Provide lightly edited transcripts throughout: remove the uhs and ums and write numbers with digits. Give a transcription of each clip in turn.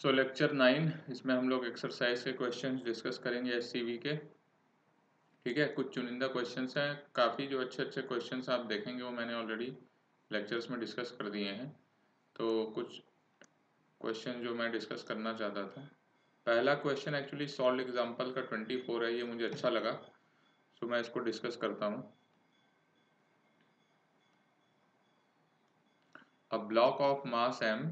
सो lecture 9 इसमें हम लोग एक्सरसाइज के क्वेश्चंस डिस्कस करेंगे एससीवी के। ठीक है, कुछ चुनिंदा क्वेश्चंस हैं, काफ़ी जो अच्छे अच्छे क्वेश्चंस आप देखेंगे वो मैंने ऑलरेडी लेक्चर्स में डिस्कस कर दिए हैं। तो कुछ क्वेश्चन जो मैं डिस्कस करना चाहता था, पहला क्वेश्चन एक्चुअली सॉल्व एग्जाम्पल का 24 है, ये मुझे अच्छा लगा, सो मैं इसको डिस्कस करता हूँ। A block of mass m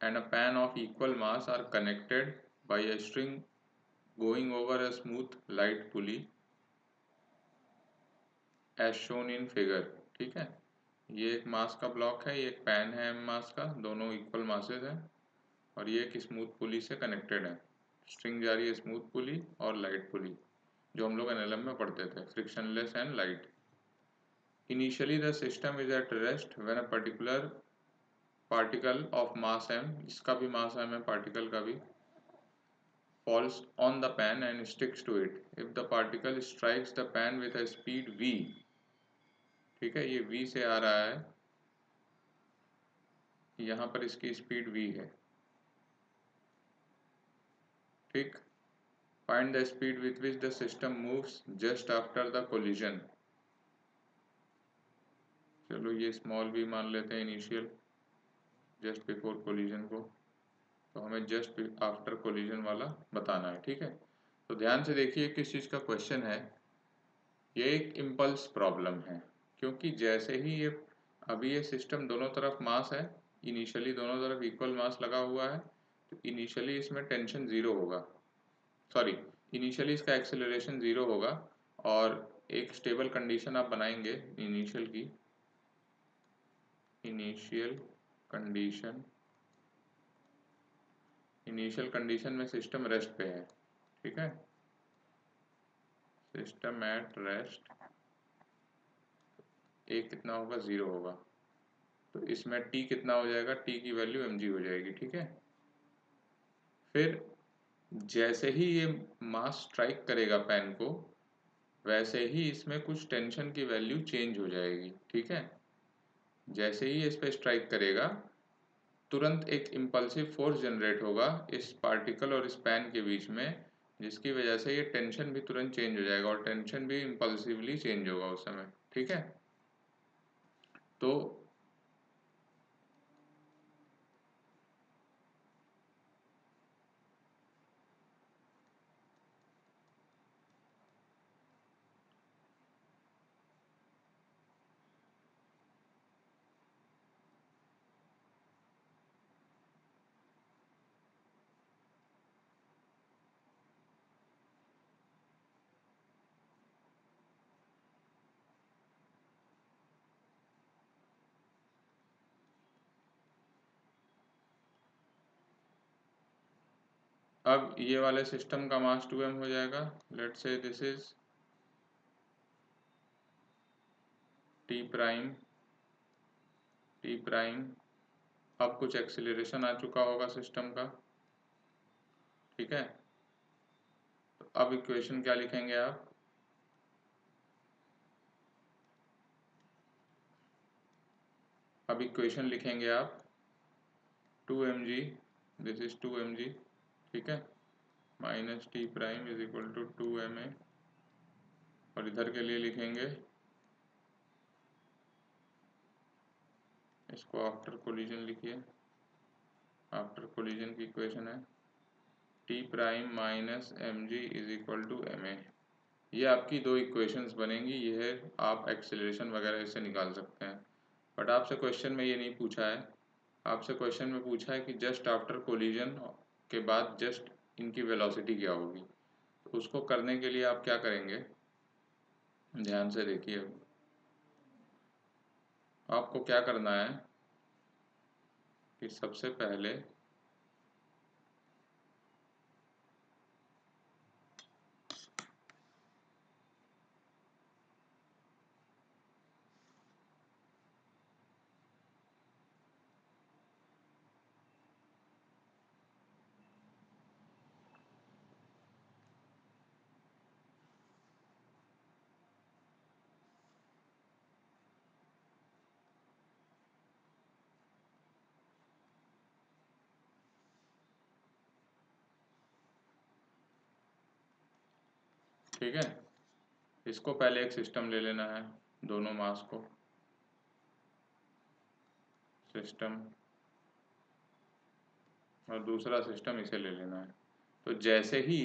and a pan of equal mass are connected by a string going over a smooth light pulley as shown in figure। ठीक है, ये एक मास का ब्लॉक है, ये एक पैन है m मास का, दोनों इक्वल मासेस हैं और ये एक स्मूथ पुली से कनेक्टेड है। स्ट्रिंग जा रही है स्मूथ पुली और लाइट पुली, जो हम लोग एनएलएम में पढ़ते थे, frictionless and light. Initially the system is at rest when a particular particle of mass m, इसका भी मास m है, पार्टिकल का भी, falls on the pan and sticks to it if the particle strikes the pan with a speed v। ठीक है, ये v से आ रहा है, यहाँ पर इसकी स्पीड v है। ठीक, find the speed with which the system moves just after the collision. चलो ये स्मॉल v मान लेते हैं इनिशियल, जस्ट बिफोर कोलिजन को, तो हमें जस्ट आफ्टर कोलिजन वाला बताना है। ठीक है, तो ध्यान से देखिए किस चीज़ का क्वेश्चन है। ये एक इम्पल्स प्रॉब्लम है, क्योंकि जैसे ही ये अभी ये सिस्टम दोनों तरफ मास है, इनिशियली दोनों तरफ इक्वल मास लगा हुआ है, तो इनिशियली इसमें टेंशन ज़ीरो होगा, सॉरी इनिशियली इसका एक्सेलरेशन ज़ीरो होगा, और एक स्टेबल कंडीशन आप बनाएंगे इनिशियल की, इनिशियल कंडीशन में सिस्टम रेस्ट पे है। ठीक है, सिस्टम एट रेस्ट, एक कितना होगा, ज़ीरो होगा, तो इसमें t कितना हो जाएगा, t की वैल्यू mg हो जाएगी। ठीक है, फिर जैसे ही ये मास स्ट्राइक करेगा पैन को, वैसे ही इसमें कुछ टेंशन की वैल्यू चेंज हो जाएगी। ठीक है, जैसे ही इस पे स्ट्राइक करेगा, तुरंत एक इम्पल्सिव फोर्स जनरेट होगा इस पार्टिकल और इस पैन के बीच में, जिसकी वजह से ये टेंशन भी तुरंत चेंज हो जाएगा और टेंशन भी इम्पल्सिवली चेंज होगा उस समय। ठीक है, तो अब ये वाले सिस्टम का मास 2m हो जाएगा। Let's say this is T prime, अब कुछ एक्सीलरेशन आ चुका होगा सिस्टम का। ठीक है, तो अब इक्वेशन क्या लिखेंगे आप, अब इक्वेशन लिखेंगे आप 2mg, दिस इज 2mg। ठीक है, minus T prime is equal to 2ma, और इधर के लिए लिखेंगे इसको आफ्टर कोलिजन, लिखिए आफ्टर कोलिजन की इक्वेशन है T prime minus m g is equal to m a. ये आपकी दो इक्वेशंस बनेंगी, ये है आप एक्सेलरेशन वगैरह इससे निकाल सकते हैं, बट आपसे क्वेश्चन में ये नहीं पूछा है। आपसे क्वेश्चन में पूछा है कि जस्ट आफ्टर कोलिजन के बाद जस्ट इनकी वेलोसिटी क्या होगी, तो उसको करने के लिए आप क्या करेंगे, ध्यान से देखिए। अब आपको क्या करना है कि सबसे पहले ठीक है, इसको पहले एक सिस्टम ले लेना है, दोनों मास को सिस्टम, और दूसरा सिस्टम इसे ले लेना है। तो जैसे ही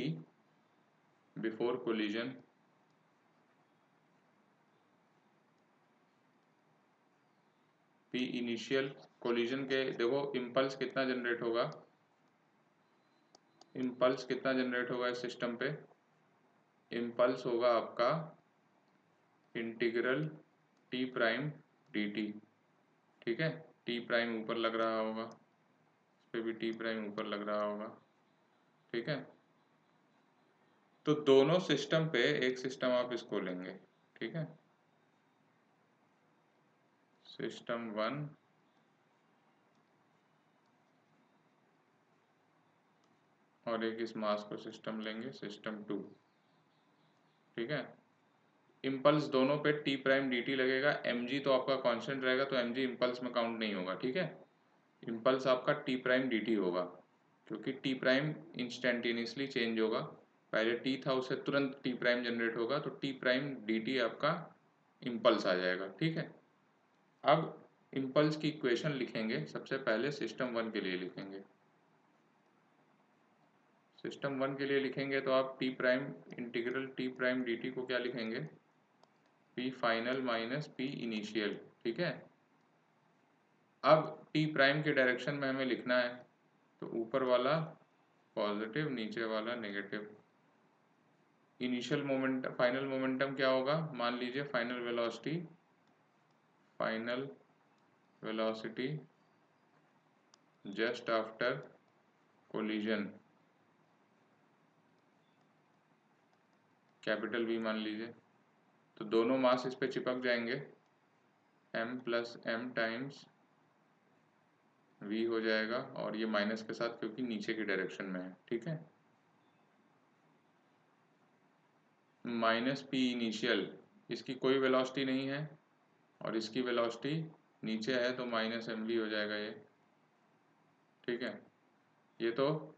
before collision P initial, collision के देखो इम्पल्स कितना जनरेट होगा, इम्पल्स कितना जनरेट होगा इस सिस्टम पे, इम्पल्स होगा आपका integral T prime d T. ठीक है, टी प्राइम ऊपर लग रहा होगा, इस पे भी टी प्राइम ऊपर लग रहा होगा। ठीक है, तो दोनों सिस्टम पे एक सिस्टम आप इसको लेंगे। ठीक है, सिस्टम 1 और एक इस मास को सिस्टम लेंगे सिस्टम 2। ठीक है, इम्पल्स दोनों पे टी प्राइम डी टी लगेगा, एम जी तो आपका कांस्टेंट रहेगा, तो एम जी इम्पल्स में काउंट नहीं होगा। ठीक है, इम्पल्स आपका टी प्राइम डी टी होगा, क्योंकि टी प्राइम इंस्टेंटेनियसली चेंज होगा, पहले टी था उससे तुरंत टी प्राइम जनरेट होगा, तो टी प्राइम डी टी आपका इम्पल्स आ जाएगा। ठीक है, अब इम्पल्स की इक्वेशन लिखेंगे, सबसे पहले सिस्टम 1 के लिए लिखेंगे। सिस्टम 1 के लिए लिखेंगे तो आप T prime integral T prime d T को क्या लिखेंगे, P final minus P initial. ठीक है, अब टी प्राइम के डायरेक्शन में हमें लिखना है, तो ऊपर वाला पॉजिटिव नीचे वाला negative. Initial momentum, final momentum क्या होगा, मान लीजिए final velocity, final velocity just after collision, capital V मान लीजिए, तो दोनों मास इस पे चिपक जाएंगे, m plus m times v हो जाएगा, और ये माइनस के साथ क्योंकि नीचे की डायरेक्शन में है। ठीक है, माइनस पी इनिशियल, इसकी कोई वेलोसिटी नहीं है और इसकी वेलोसिटी नीचे है, तो माइनस एम वी हो जाएगा ये। ठीक है, ये तो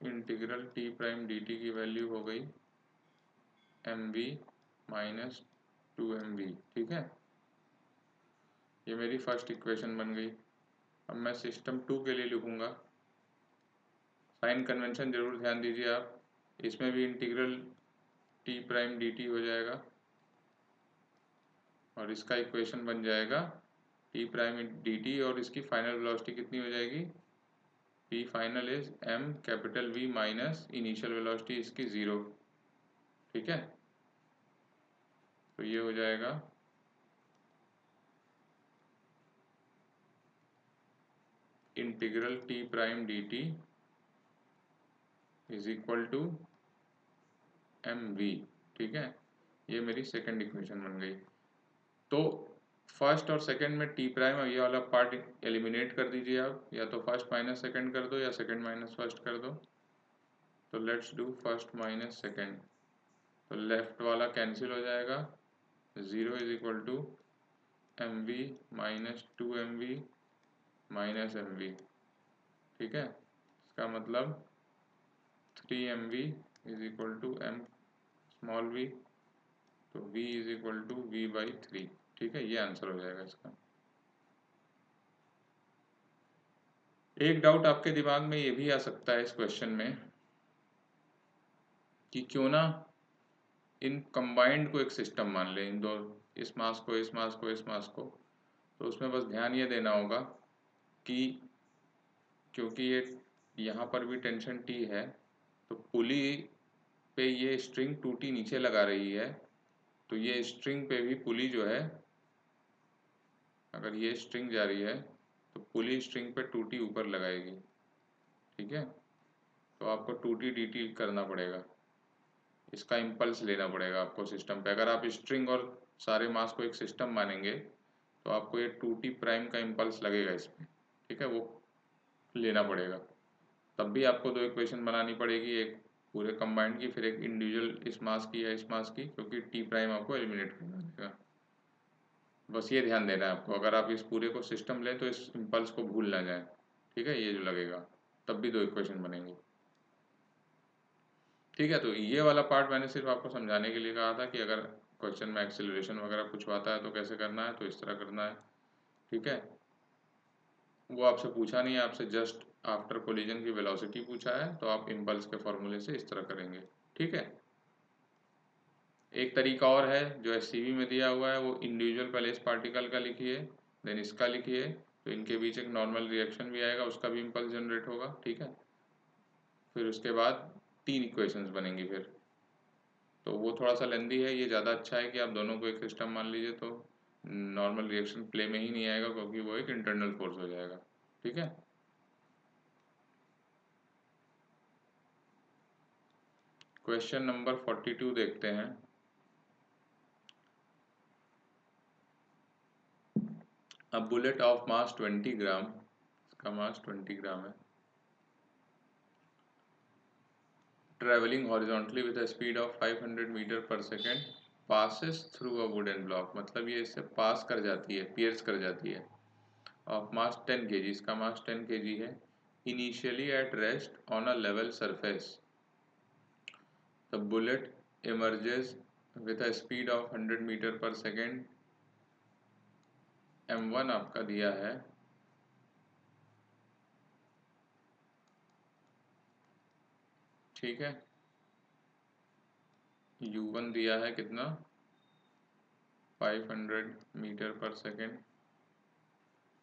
integral T prime d T की वैल्यू हो गई एम वी माइनस 2mv। ठीक है, ये मेरी फर्स्ट इक्वेशन बन गई। अब मैं सिस्टम 2 के लिए लिखूंगा, साइन कन्वेंशन जरूर ध्यान दीजिए आप, इसमें भी integral T prime d T हो जाएगा और इसका इक्वेशन बन जाएगा टी प्राइम डी टी, और इसकी फाइनल वेलोसिटी कितनी हो जाएगी, P final is m capital V minus initial velocity इसकी 0। ठीक है, तो ये हो जाएगा integral T prime d t is equal to m we. ठीक है, ये मेरी सेकंड इक्वेशन बन गई। तो फर्स्ट और सेकंड में टी प्राइम, ये वाला पार्ट एलिमिनेट कर दीजिए आप, या तो फर्स्ट माइनस सेकंड कर दो या सेकंड माइनस फर्स्ट कर दो। तो let's do first minus second, तो लेफ्ट वाला कैंसिल हो जाएगा, 0 is equal to m v minus 2mv minus M we. ठीक है, इसका मतलब 3mv is equal to m small v, तो v is equal to v/3। ठीक है, ये आंसर हो जाएगा इसका। एक डाउट आपके दिमाग में ये भी आ सकता है इस क्वेश्चन में कि क्यों ना इन कंबाइंड को एक सिस्टम मान लें, इन दो, इस मास को इस मास को इस मास को। तो उसमें बस ध्यान ये देना होगा कि क्योंकि ये यहाँ पर भी टेंशन T है, तो पुली पे ये स्ट्रिंग 2T नीचे लगा रही है, तो ये स्ट्रिंग पे भी पुली जो है, अगर ये स्ट्रिंग जा रही है तो पुली स्ट्रिंग पे 2T ऊपर लगाएगी। ठीक है, तो आपको 2T dt करना पड़ेगा, इसका इम्पल्स लेना पड़ेगा आपको सिस्टम पे। अगर आप स्ट्रिंग और सारे मास को एक सिस्टम मानेंगे तो आपको ये 2T प्राइम का इम्पल्स लगेगा इसमें। ठीक है, वो लेना पड़ेगा, तब भी आपको दो इक्वेशन बनानी पड़ेगी, एक पूरे कंबाइंड की, फिर एक इंडिविजुअल इस मास की या इस मास की, क्योंकि टी प्राइम आपको एलिमिनेट करना पड़ेगा। बस ये ध्यान देना है आपको, अगर आप इस पूरे को सिस्टम लें तो इस इम्पल्स को भूल ना जाए। ठीक है, ये जो लगेगा, तब भी दो इक्वेशन बनेंगी। ठीक है, तो ये वाला पार्ट मैंने सिर्फ आपको समझाने के लिए कहा था कि अगर क्वेश्चन में एक्सेलरेशन वगैरह पूछवाता है तो कैसे करना है, तो इस तरह करना है। ठीक है, वो आपसे पूछा नहीं है, आपसे जस्ट आफ्टर कोलिजन की वेलोसिटी पूछा है, तो आप इम्पल्स के फॉर्मूले से इस तरह करेंगे। ठीक है, एक तरीका और है जो एससीवी में दिया हुआ है, वो इंडिविजुअल पहले इस पार्टिकल का लिखिए, देन इसका लिखिए, तो इनके बीच एक नॉर्मल रिएक्शन भी आएगा, उसका भी इम्पल्स जनरेट होगा। ठीक है, फिर उसके बाद 3 इक्वेशंस बनेंगी फिर, तो वो थोड़ा सा लेंदी है, ये ज़्यादा अच्छा है कि आप दोनों को एक सिस्टम मान लीजिए, तो नॉर्मल रिएक्शन प्ले में ही नहीं आएगा क्योंकि वो एक इंटरनल फोर्स हो जाएगा। ठीक है, क्वेश्चन नंबर 42 देखते हैं। अ बुलेट ऑफ मास 20 ग्राम, इसका मास 20 ग्राम है, travelling horizontally with a speed of 500 metre per second passes through a wooden block, मतलब ये इससे पास कर जाती है, पियर्स कर जाती है, ऑफ मास 10 kg, इसका मास 10 kg है, initially at rest on a level surface, the bullet emerges with a speed of 100 metre per second, m1 आपका दिया है, ठीक है, u1 दिया है कितना 500 मीटर पर सेकेंड,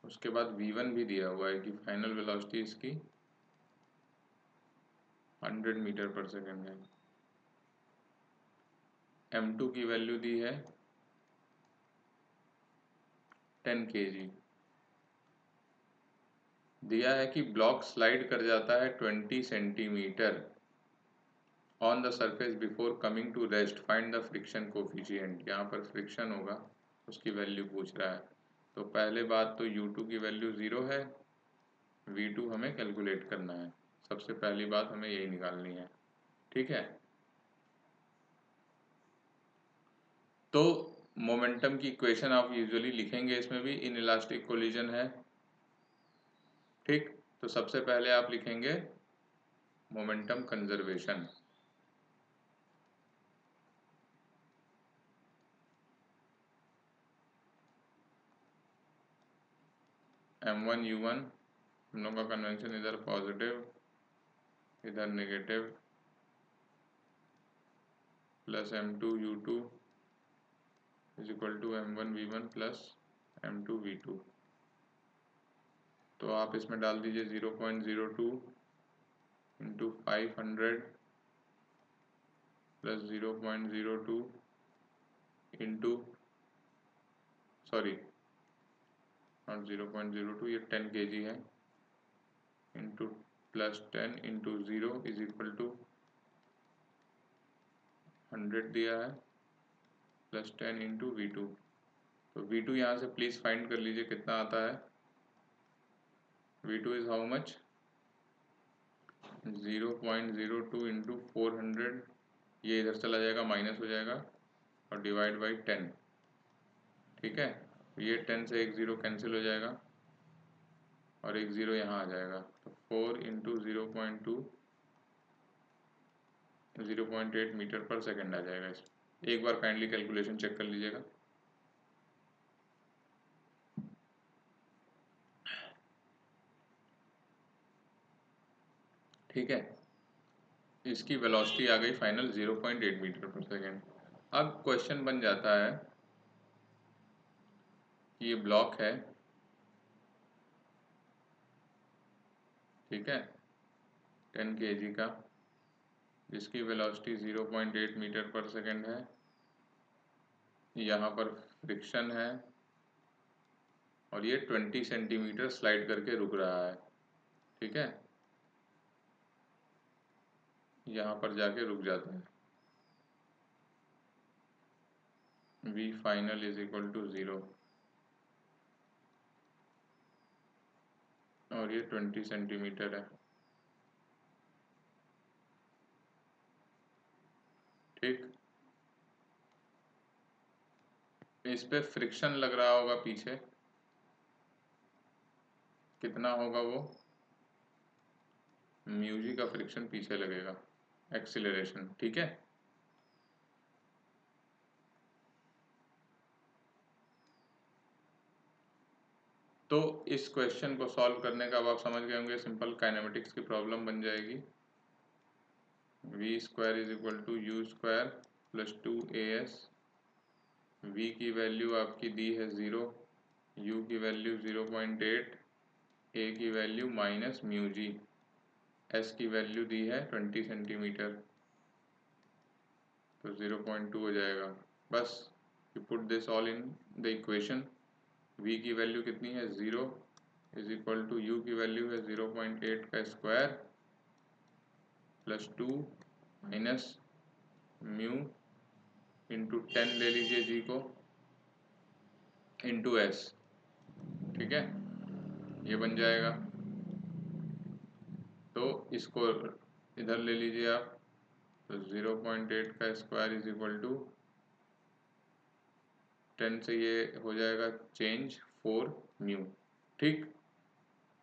उसके बाद v1 भी दिया हुआ है कि फाइनल वेलोसिटी इसकी 100 मीटर पर सेकेंड है, m2 की वैल्यू दी है 10 kg, दिया है कि ब्लॉक स्लाइड कर जाता है 20 centimetre on the surface before coming to rest, find the friction coefficient, यहाँ पर फ्रिक्शन होगा उसकी वैल्यू पूछ रहा है। तो पहले बात तो u2 की वैल्यू 0 है, v2 हमें कैलकुलेट करना है, सबसे पहली बात हमें यही निकालनी है। ठीक है, तो मोमेंटम की इक्वेशन आप यूजुअली लिखेंगे, इसमें भी इन इलास्टिक कोलिजन है। ठीक, तो सबसे पहले आप लिखेंगे मोमेंटम कंजर्वेशन, m1 u1, हम लोग का कन्वेंशन इधर पॉजिटिव इधर negative, plus m2 u2 is equal to m1 v1 plus m2 v2, तो आप इसमें डाल दीजिए 0.02 into 500 plus 0.02 into, sorry not 0.02, ये 10 kg है, into plus 10 into 0 is equal to 100 दिया है, प्लस 10 इंटू v2, तो v2 यहाँ से प्लीज़ फाइंड कर लीजिए कितना आता है, v2 is how much 0.02 into 400, ये इधर चला जाएगा माइनस हो जाएगा और डिवाइड बाई 10। ठीक है, ये 10 से एक 0 कैंसिल हो जाएगा और एक 0 यहाँ आ जाएगा, तो 4 इंटू 0.2 0.8 मीटर पर सेकेंड आ जाएगा। इस एक बार काइंडली कैलकुलेशन चेक कर लीजिएगा। ठीक है, इसकी वेलोसिटी आ गई फाइनल 0.8 मीटर पर सेकेंड। अब क्वेश्चन बन जाता है कि ये ब्लॉक है, ठीक है, 10 kg का, जिसकी वेलोसिटी 0.8 मीटर पर सेकेंड है, यहाँ पर फ्रिक्शन है और ये 20 सेंटीमीटर स्लाइड करके रुक रहा है। ठीक है, यहाँ पर जाके रुक जाता है, v final is equal to 0 और ये 20 सेंटीमीटर है। ठीक, इस पे फ्रिक्शन लग रहा होगा पीछे, कितना होगा वो, म्यू जी का फ्रिक्शन पीछे लगेगा। एक्सीलरेशन, ठीक है। तो इस क्वेश्चन को सॉल्व करने का अब आप समझ गए होंगे, सिंपल काइनेमेटिक्स की प्रॉब्लम बन जाएगी। v² is equal to u square plus 2as। v की वैल्यू आपकी दी है 0, u की वैल्यू 0.8, a की value minus mu g, s की वैल्यू दी है 20 सेंटीमीटर, तो 0.2 हो जाएगा। बस you put this all in the equation. v की वैल्यू कितनी है 0 इज इक्वल टू u की वैल्यू है 0.8 का square plus 2 minus mu into 10 ले लीजिए जी को इंटू एस, ठीक है, ये बन जाएगा। तो इसको इधर ले लीजिए आप, तो 0.8 का स्क्वायर इज इक्वल टू 10 से ये हो जाएगा चेंज 4 म्यू, ठीक।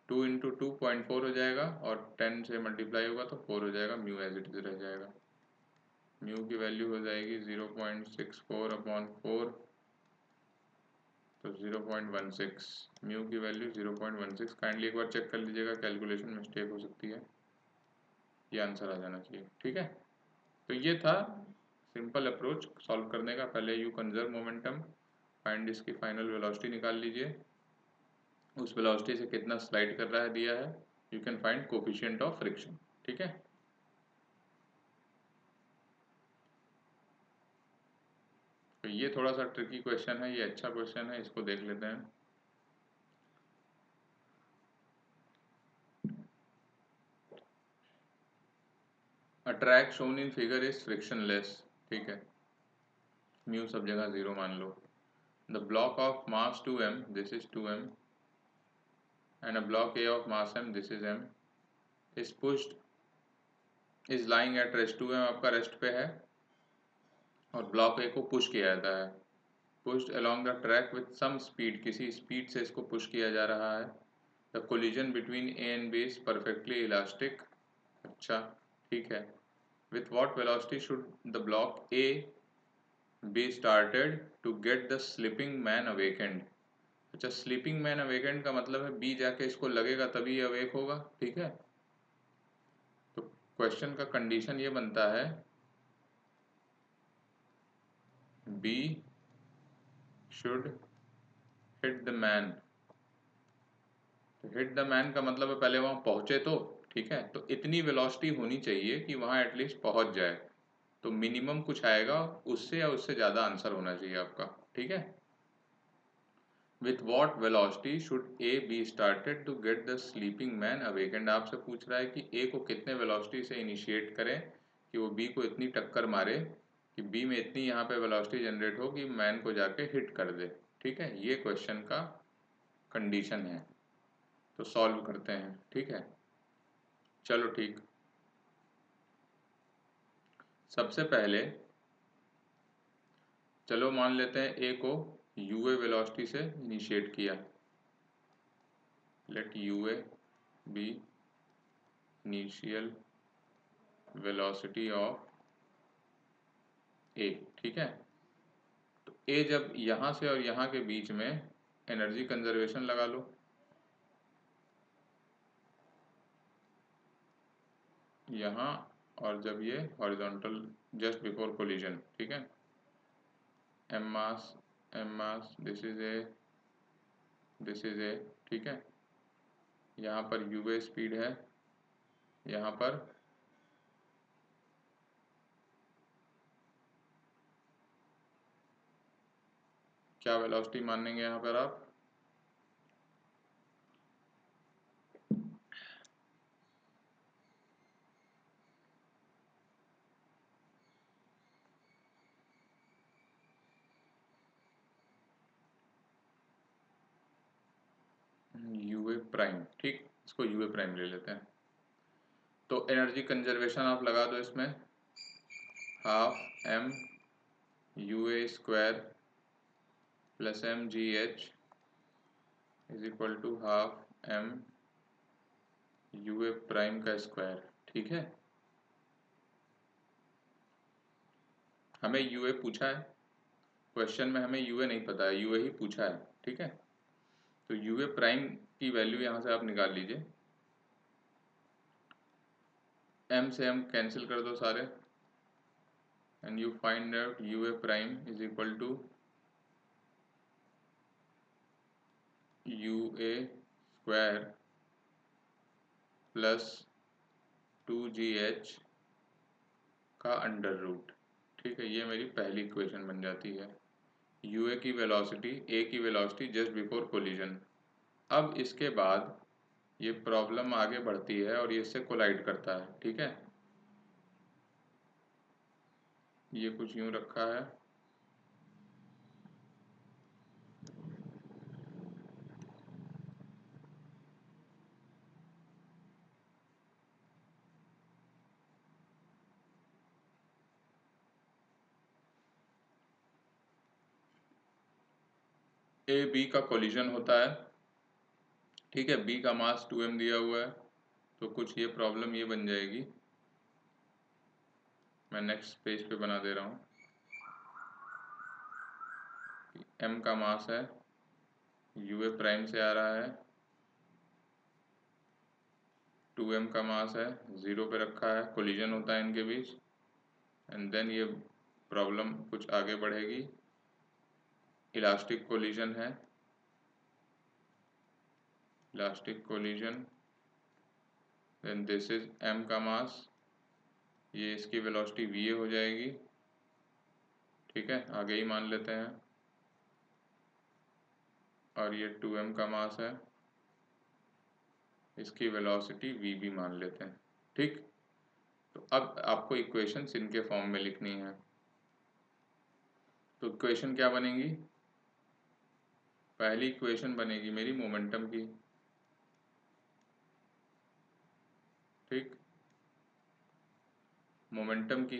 2 इंटू 2.4 हो जाएगा और 10 से मल्टीप्लाई होगा तो 4 हो जाएगा, म्यू एज इट इज रह जाएगा। म्यू की वैल्यू हो जाएगी 0.64 अपॉन 4, तो 0.16। म्यू की वैल्यू 0.16। काइंडली एक बार चेक कर लीजिएगा, कैलकुलेशन मिस्टेक हो सकती है, ये आंसर आ जाना चाहिए, ठीक है। तो ये था सिंपल अप्रोच सॉल्व करने का। पहले यू कंजर्व मोमेंटम, फाइंड इसकी फाइनल वेलोसिटी निकाल लीजिए, उस वेलोसिटी से कितना स्लाइड कर रहा है दिया है, you can find coefficient of friction, ठीक है। तो ये थोड़ा सा ट्रिकी क्वेश्चन है, ये अच्छा क्वेश्चन है, इसको देख लेते हैं। A track shown in figure is frictionless, ठीक है, म्यू सब जगह 0 मान लो। The block of mass 2m, this is 2m, and a block A of mass m, this is m, is pushed, is lying at rest 2m आपका rest पे है और ब्लॉक A को पुश किया जाता है, pushed along the track with some speed, किसी speed से इसको पुश किया जा रहा है। The collision between A and B is perfectly elastic, अच्छा ठीक है। With what velocity should the block A be started to get the sleeping man awakened? अच्छा, स्लीपिंग मैन अवेकेंड का मतलब है बी जाके इसको लगेगा तभी अवेक होगा, ठीक है। तो क्वेश्चन का कंडीशन ये बनता है B should hit the man. तो हिट द मैन का मतलब है पहले वहां पहुंचे तो, ठीक है, तो इतनी वेलोसिटी होनी चाहिए कि वहां एटलीस्ट पहुंच जाए, तो मिनिमम कुछ आएगा, उससे या उससे ज्यादा आंसर होना चाहिए आपका, ठीक है। With what velocity should a B started to get the sleeping man awakened, आपसे पूछ रहा है कि ए को कितने वेलोसिटी से इनिशिएट करें कि वो बी को इतनी टक्कर मारे कि बी में इतनी यहाँ पे वेलोसिटी जनरेट हो कि मैन को जाके हिट कर दे, ठीक है। ये क्वेश्चन का कंडीशन है, तो सॉल्व करते हैं, ठीक है। चलो ठीक, सबसे पहले चलो मान लेते हैं ए को यूए वेलोसिटी से इनिशिएट किया, let u A be initial velocity of A, ठीक है। तो ए जब यहां से और यहां के बीच में एनर्जी कंजर्वेशन लगा लो, यहाँ और जब ये हॉरिजॉन्टल जस्ट बिफोर कोलिजन, ठीक है, m mass this is a, ठीक है। यहाँ पर यूए स्पीड है, यहाँ पर क्या वेलोसिटी मानेंगे यहाँ पर आप, यूए प्राइम, ठीक, इसको यूए प्राइम ले लेते हैं। तो एनर्जी कंजर्वेशन आप लगा दो इसमें, half m u A square plus m ji h is equal to half m u A prime का स्क्वायर, ठीक है। हमें यूए पूछा है क्वेश्चन में, हमें यूए नहीं पता है, यूए ही पूछा है, ठीक है। तो यूए प्राइम की वैल्यू यहाँ से आप निकाल लीजिए, m से m कैंसिल कर दो सारे, and you find out u A prime is equal to u A square plus 2gh का अंडर रूट, ठीक है। ये मेरी पहली इक्वेशन बन जाती है। यूए की वेलोसिटी, ए की वेलोसिटी जस्ट बिफोर कोलिजन। अब इसके बाद ये प्रॉब्लम आगे बढ़ती है और ये इससे कोलाइड करता है, ठीक है। ये कुछ यूं रखा है, ए बी का कोलिजन होता है, ठीक है। बी का मास 2m दिया हुआ है, तो कुछ ये प्रॉब्लम ये बन जाएगी। मैं नेक्स्ट पेज पे बना दे रहा हूँ। m का मास है, यूए प्राइम से आ रहा है, 2m का मास है, 0 पे रखा है, कोलिजन होता है इनके बीच, एंड देन ये प्रॉब्लम कुछ आगे बढ़ेगी। इलास्टिक कोलिजन है, elastic collision, then this is m का मास, ये इसकी वेलोसिटी va हो जाएगी, ठीक है, आगे ही मान लेते हैं। और ये 2m का मास है, इसकी वेलोसिटी vb मान लेते हैं, ठीक। तो अब आपको इक्वेशंस इनके फॉर्म में लिखनी है। तो इक्वेशन क्या बनेगी? पहली इक्वेशन बनेगी मेरी मोमेंटम की, ठीक। मोमेंटम की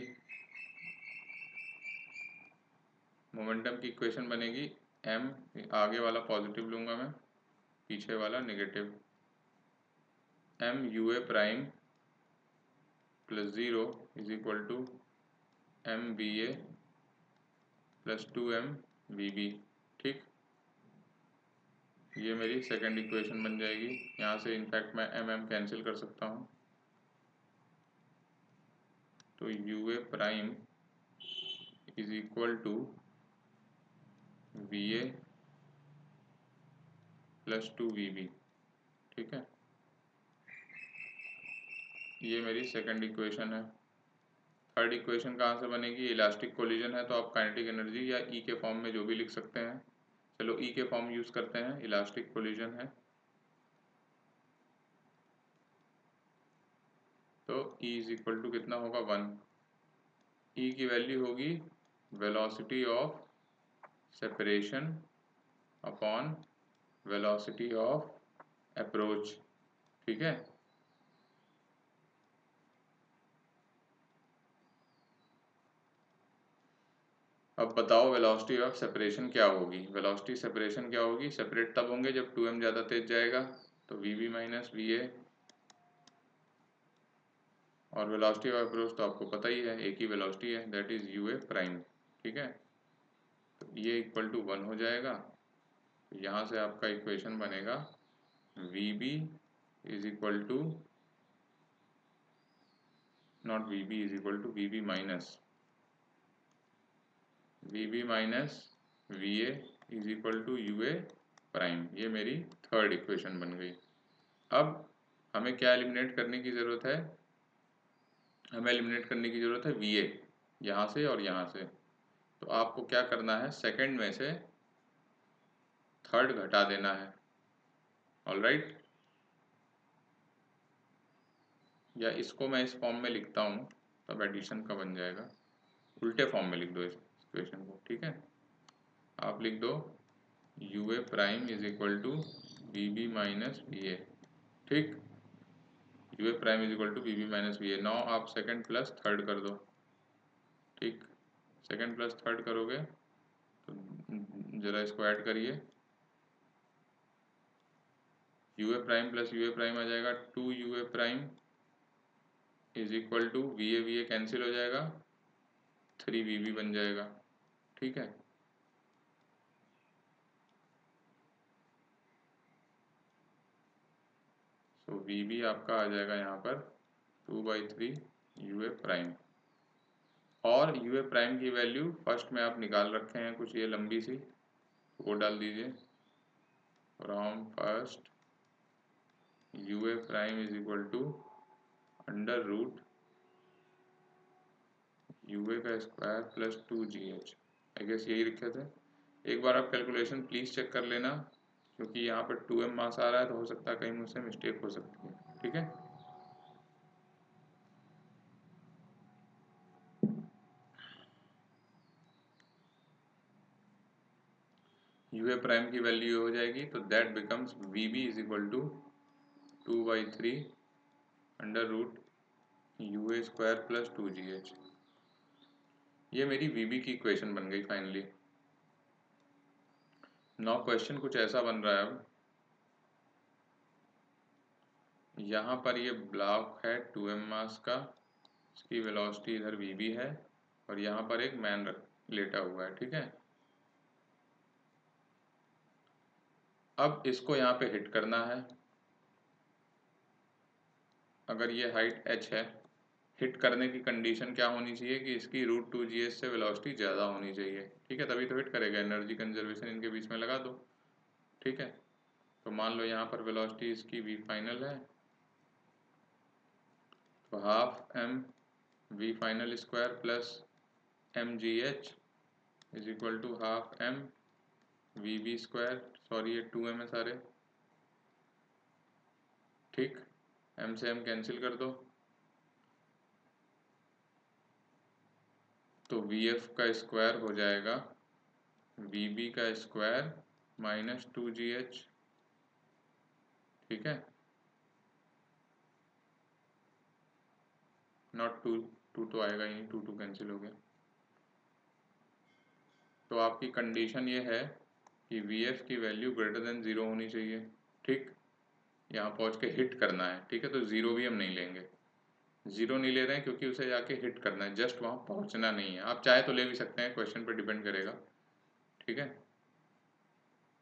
इक्वेशन बनेगी m, आगे वाला पॉजिटिव लूंगा मैं, पीछे वाला negative, m U A prime plus 0 is equal to m va plus 2m vb, ठीक। ये मेरी सेकंड इक्वेशन बन जाएगी। यहाँ से इनफैक्ट मैं mm कैंसिल कर सकता हूँ, तो U A prime is equal to va plus 2vb, ठीक है। ये मेरी सेकंड इक्वेशन है। थर्ड इक्वेशन कहाँ से बनेगी? इलास्टिक कोलिजन है तो आप काइनेटिक एनर्जी या ई के फॉर्म में जो भी लिख सकते हैं। चलो ई के फॉर्म यूज करते हैं, इलास्टिक कोलिजन है तो E इज इक्वल टू कितना होगा 1। E की वैल्यू होगी velocity of separation upon velocity of approach, ठीक है। अब बताओ वेलोसिटी ऑफ सेपरेशन क्या होगी? वेलोसिटी सेपरेशन क्या होगी? सेपरेट तब होंगे जब 2m ज़्यादा तेज जाएगा, तो vb माइनस va, और वेलोसिटी ऑफ अप्रोच तो आपको पता ही है, एक ही वेलोसिटी है, दैट इज यूए प्राइम, ठीक है। तो ये इक्वल टू 1 हो जाएगा। तो यहाँ से आपका इक्वेशन बनेगा vb is equal to, not vb is equal to, vb minus va is equal to U A prime. ये मेरी थर्ड इक्वेशन बन गई। अब हमें क्या एलिमिनेट करने की ज़रूरत है? हमें एलिमिनेट करने की ज़रूरत है va, यहाँ से और यहाँ से। तो आपको क्या करना है? सेकंड में से थर्ड घटा देना है, ऑलराइट। या इसको मैं इस फॉर्म में लिखता हूँ, तब एडिशन का बन जाएगा। उल्टे फॉर्म में लिख दो इस इक्वेशन को, ठीक है। आप लिख दो u A prime is equal to v B minus v A, ठीक। U A prime is equal to v B minus v A. Now आप सेकंड प्लस थर्ड कर दो, ठीक। सेकंड प्लस थर्ड करोगे तो ज़रा इसको ऐड करिए, u A prime plus u A prime आ जाएगा 2 u A prime is equal to v A cancel हो जाएगा, 3VB बन जाएगा, ठीक है। तो VB आपका आ जाएगा यहाँ पर 2/3 UA प्राइम, और UA प्राइम की वैल्यू फर्स्ट में आप निकाल रखे हैं कुछ ये लंबी सी, वो डाल दीजिए। फ्रॉम फर्स्ट UA प्राइम is equal to under root UA का square plus 2GH, I guess यही लिखे थे। एक बार आप कैलकुलेशन प्लीज चेक कर लेना, क्योंकि यहाँ पर 2m मास आ रहा है तो हो सकता है कहीं मुझसे मिस्टेक हो सकती है, ठीक है। UA प्राइम की वैल्यू हो जाएगी, तो that becomes VB is equal to 2/3 under root UA square plus 2GH। ये मेरी VB की इक्वेशन बन गई फाइनली। नाउ क्वेश्चन कुछ ऐसा बन रहा है, अब यहाँ पर ये ब्लॉक है 2m मास का, इसकी वेलोसिटी इधर VB है, और यहाँ पर एक मैन लेटा हुआ है, ठीक है। अब इसको यहाँ पे हिट करना है। अगर ये हाइट h है, हिट करने की कंडीशन क्या होनी चाहिए कि इसकी √2GH से वेलोसिटी ज़्यादा होनी चाहिए, ठीक है, तभी तो हिट करेगा। एनर्जी कंजर्वेशन इनके बीच में लगा दो, ठीक है। तो मान लो यहाँ पर वेलोसिटी इसकी V फाइनल है, तो half m V final square plus mgh is equal to half m VB square, sorry ये 2m है सारे, ठीक। m से m कैंसिल कर दो, तो VF का स्क्वायर हो जाएगा VB का स्क्वायर माइनस 2GH, ठीक है। नॉट 2 तो आएगा ही नहीं, 2 कैंसिल हो गया। तो आपकी कंडीशन ये है कि VF की वैल्यू ग्रेटर देन 0 होनी चाहिए, ठीक। यहाँ पहुँच के हिट करना है, ठीक है। तो 0 भी हम नहीं लेंगे, 0 नहीं ले रहे हैं क्योंकि उसे जाके हिट करना है, जस्ट वहाँ पहुँचना नहीं है। आप चाहे तो ले भी सकते हैं, क्वेश्चन पर डिपेंड करेगा, ठीक है।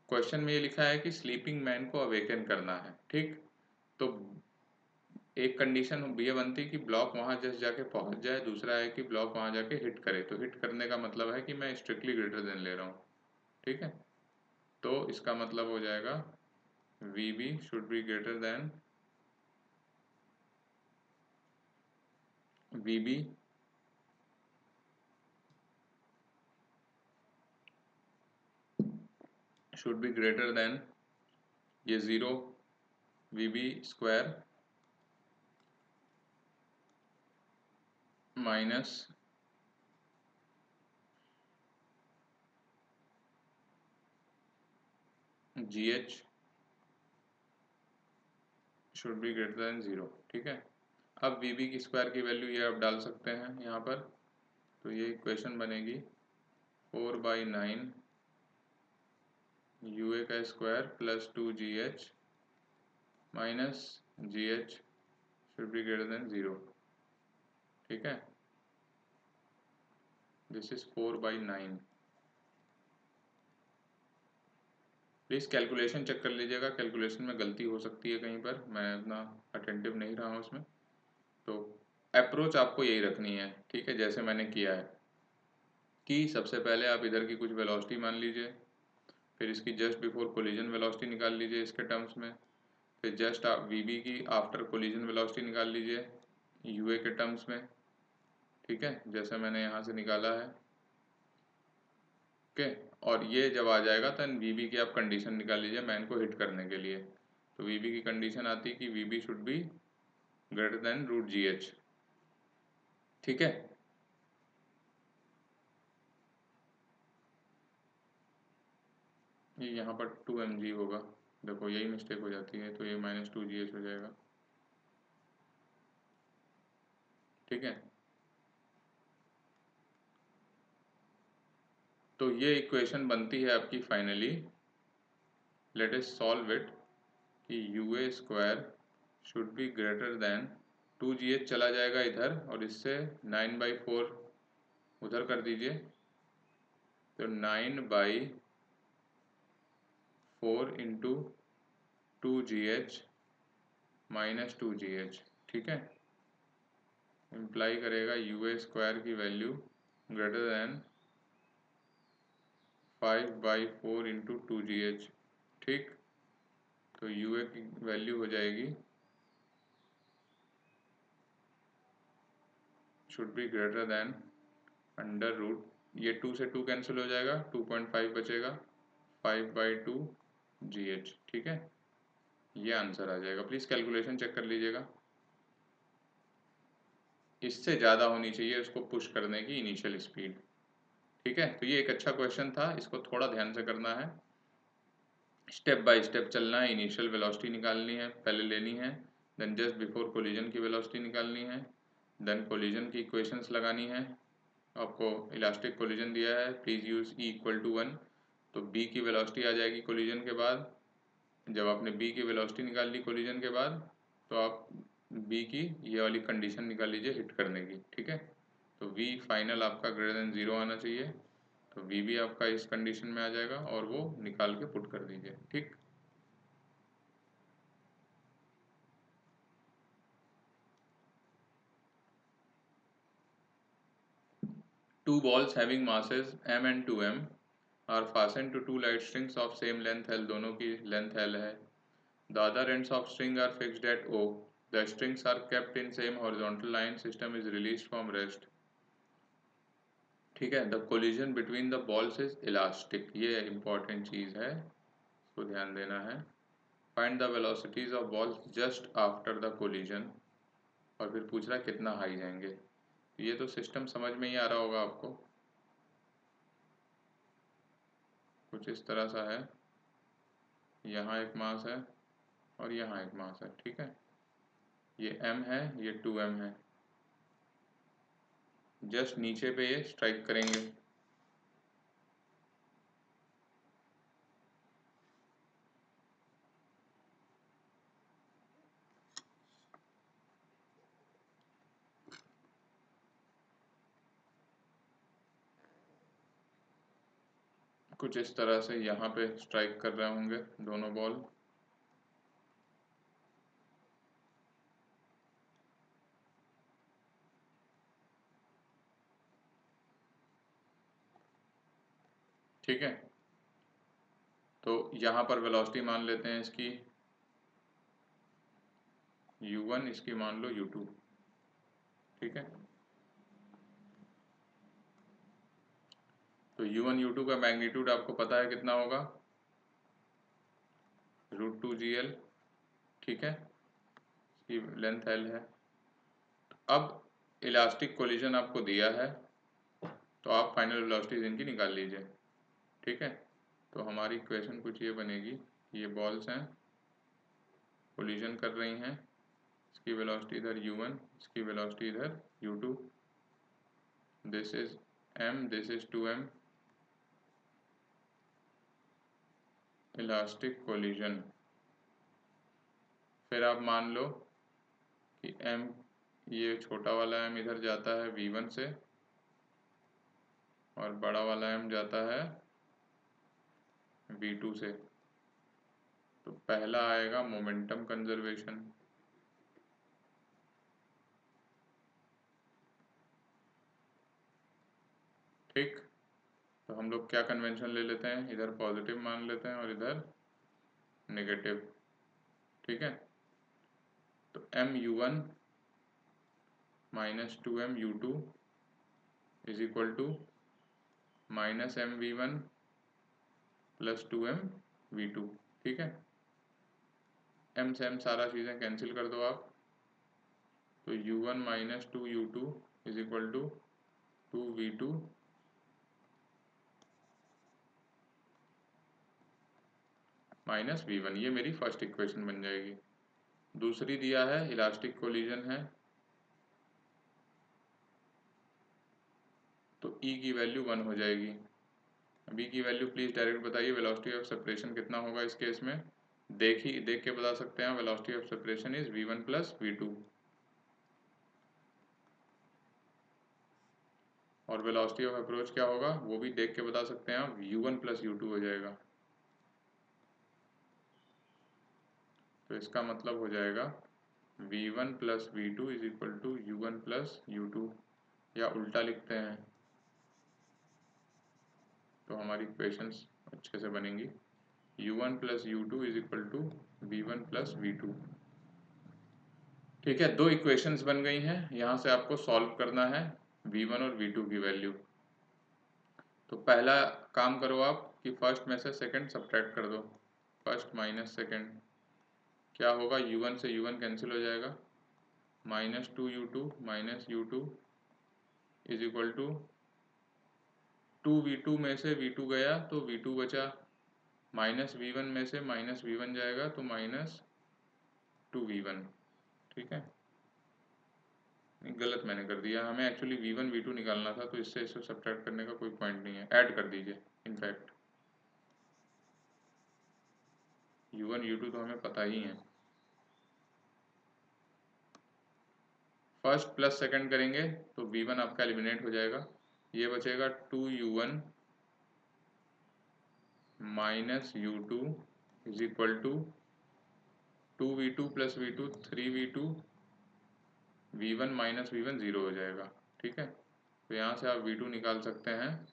क्वेश्चन में ये लिखा है कि स्लीपिंग मैन को अवेकन करना है, ठीक। तो एक कंडीशन ये बनती है कि ब्लॉक वहाँ जस्ट जाके पहुँच जाए, दूसरा है कि ब्लॉक वहाँ जाके हिट करे। तो हिट करने का मतलब है कि मैं स्ट्रिक्टली ग्रेटर देन ले रहा हूँ, ठीक है। तो इसका मतलब हो जाएगा VB should be greater then VB should be greater then ये 0 VB square minus GH should be greater than 0, ठीक है। अब VB की स्क्वायर की वैल्यू ये आप डाल सकते हैं यहाँ पर, तो ये इक्वेशन बनेगी 4/9 UA का square plus 2GH minus GH should be greater than 0, ठीक है। This is 4/9। Please calculation check कर लीजिएगा, कैलकुलेशन में गलती हो सकती है कहीं पर, मैं इतना अटेंटिव नहीं रहा हूँ उसमें। तो अप्रोच आपको यही रखनी है, ठीक है, जैसे मैंने किया है कि सबसे पहले आप इधर की कुछ वेलोसिटी मान लीजिए, फिर इसकी जस्ट बिफोर कोलिजन वेलोसिटी निकाल लीजिए इसके टर्म्स में, फिर जस्ट आप VB की आफ्टर कोलिजन वेलोसिटी निकाल लीजिए UA के टर्म्स में, ठीक है, जैसे मैंने यहाँ से निकाला है, ओके। और ये जब आ जाएगा तो VB की आप कंडीशन निकाल लीजिए मैन को हिट करने के लिए। तो VB की कंडीशन आती है कि VB should be greater then √GH, ठीक है। ये यहाँ पर 2mg होगा, देखो यही मिस्टेक हो जाती है, तो ये -2GH हो जाएगा, ठीक है। तो ये इक्वेशन बनती है आपकी finally, let us solve it, कि UA square should be greater then 2GH चला जाएगा इधर, और इससे 9/4 उधर कर दीजिए, तो 9/4 इंटू 2GH माइनस 2GH, ठीक है, इम्प्लाई करेगा UA² की value greater than 5/4 into 2GH, ठीक। तो UA की वैल्यू हो जाएगी, should be greater than under root, ये 2 से 2 कैंसिल हो जाएगा, 2.5 बचेगा, 5/2GH, ठीक है, ये आंसर आ जाएगा। प्लीज़ कैलकुलेशन चेक कर लीजिएगा। इससे ज़्यादा होनी चाहिए उसको पुश करने की इनिशियल स्पीड, ठीक है। तो ये एक अच्छा क्वेश्चन था, इसको थोड़ा ध्यान से करना है, स्टेप बाय स्टेप चलना है। इनिशियल वेलोसिटी निकालनी है, पहले लेनी है, देन जस्ट बिफोर कोलिजन की वेलोसिटी निकालनी है, देन कोलिजन की इक्वेशंस लगानी है। आपको इलास्टिक कोलिजन दिया है, प्लीज़ यूज़ E=1, तो B की वेलोसिटी आ जाएगी कोलिजन के बाद। जब आपने B की वेलोसिटी निकाल ली कोलिजन के बाद, तो आप B की ये वाली कंडीशन निकाल लीजिए हिट करने की, ठीक है। तो V फाइनल आपका ग्रेटर देन 0 आना चाहिए, तो V भी आपका इस कंडीशन में आ जाएगा और वो निकाल के पुट कर दीजिए, ठीक। Two balls having masses m and 2m are fastened to two light strings of same length L, दोनों की length L है। The other ends of string are fixed at O. The strings are kept in same horizontal line. System is released from rest. ठीक है, The collision between the balls is elastic. ये important चीज़ है, इसको ध्यान देना है। Find the velocities of balls just after the collision. और फिर पूछ रहा है कितना हाई जाएंगे। ये तो सिस्टम समझ में ही आ रहा होगा आपको, कुछ इस तरह सा है, यहाँ एक मास है और यहाँ एक मास है, ठीक है, ये m है, ये 2m है, जस्ट नीचे पे ये स्ट्राइक करेंगे, कुछ इस तरह से यहाँ पे स्ट्राइक कर रहे होंगे दोनों बॉल। ठीक है, तो यहाँ पर वेलोसिटी मान लेते हैं इसकी u1, इसकी मान लो u2, ठीक है। तो u1 u2 का मैग्नीट्यूड आपको पता है कितना होगा, √2GL, ठीक है, इसकी लेंथ L है। अब इलास्टिक कोलिजन आपको दिया है, तो आप फाइनल वेलोसिटीज इनकी निकाल लीजिए, ठीक है। तो हमारी इक्वेशन कुछ ये बनेगी, ये बॉल्स हैं, कोलिजन कर रही हैं, इसकी वेलोसिटी इधर u1, इसकी वेलोसिटी इधर u2, this is m, this is 2m, elastic collision. फिर आप मान लो कि m, ये छोटा वाला m इधर जाता है v1 से और बड़ा वाला m जाता है v2 से। तो पहला आएगा मोमेंटम कंजर्वेशन, ठीक। तो हम लोग क्या कन्वेंशन ले लेते हैं, इधर पॉजिटिव मान लेते हैं और इधर नेगेटिव, ठीक है। तो mu1 minus 2mu2 is equal to minus mv1 plus 2mv2, ठीक है। m से m सारा चीज़ें कैंसिल कर दो आप, तो u1 minus 2u2 is equal to 2v2 minus v1, ये मेरी फर्स्ट इक्वेशन बन जाएगी। दूसरी दिया है इलास्टिक कोलिजन है, तो E की वैल्यू 1 हो जाएगी। B की वैल्यू प्लीज़ डायरेक्ट बताइए, वेलोसिटी ऑफ सेपरेशन कितना होगा इस केस में, देख के बता सकते हैं। Velocity of separation is v1 plus v2, और वेलोसिटी ऑफ अप्रोच क्या होगा वो भी देख के बता सकते हैं आप, u1 प्लस u2 हो जाएगा। तो इसका मतलब हो जाएगा v1 plus v2 is equal to u1 plus u2, या उल्टा लिखते हैं तो हमारी इक्वेशंस अच्छे से बनेंगी। u1 plus u2 is equal to v1 plus v2। ठीक है, दो इक्वेशंस बन गई हैं। यहाँ से आपको सॉल्व करना है v1 और v2 की वैल्यू। तो पहला काम करो आप कि फर्स्ट में से सेकंड सब्ट्रैक्ट कर दो, फर्स्ट माइनस सेकंड। क्या होगा, u1 से u1 कैंसिल हो जाएगा, -2u2 minus u2 is equal to 2v2 में से v2 गया तो v2 बचा, माइनस v1 में से माइनस v1 जाएगा तो -2v1। ठीक है, गलत मैंने कर दिया, हमें एक्चुअली v1 v2 निकालना था, तो इससे सब्ट्रैक्ट करने का कोई पॉइंट नहीं है, ऐड कर दीजिए। इनफैक्ट u1 u2 तो हमें पता ही है। फर्स्ट प्लस सेकंड करेंगे तो v1 आपका एलिमिनेट हो जाएगा, ये बचेगा 2u1 minus u2 is equal to 2v2 plus v2 3v2, v1 minus v1 0 हो जाएगा। ठीक है, तो यहाँ से आप v2 निकाल सकते हैं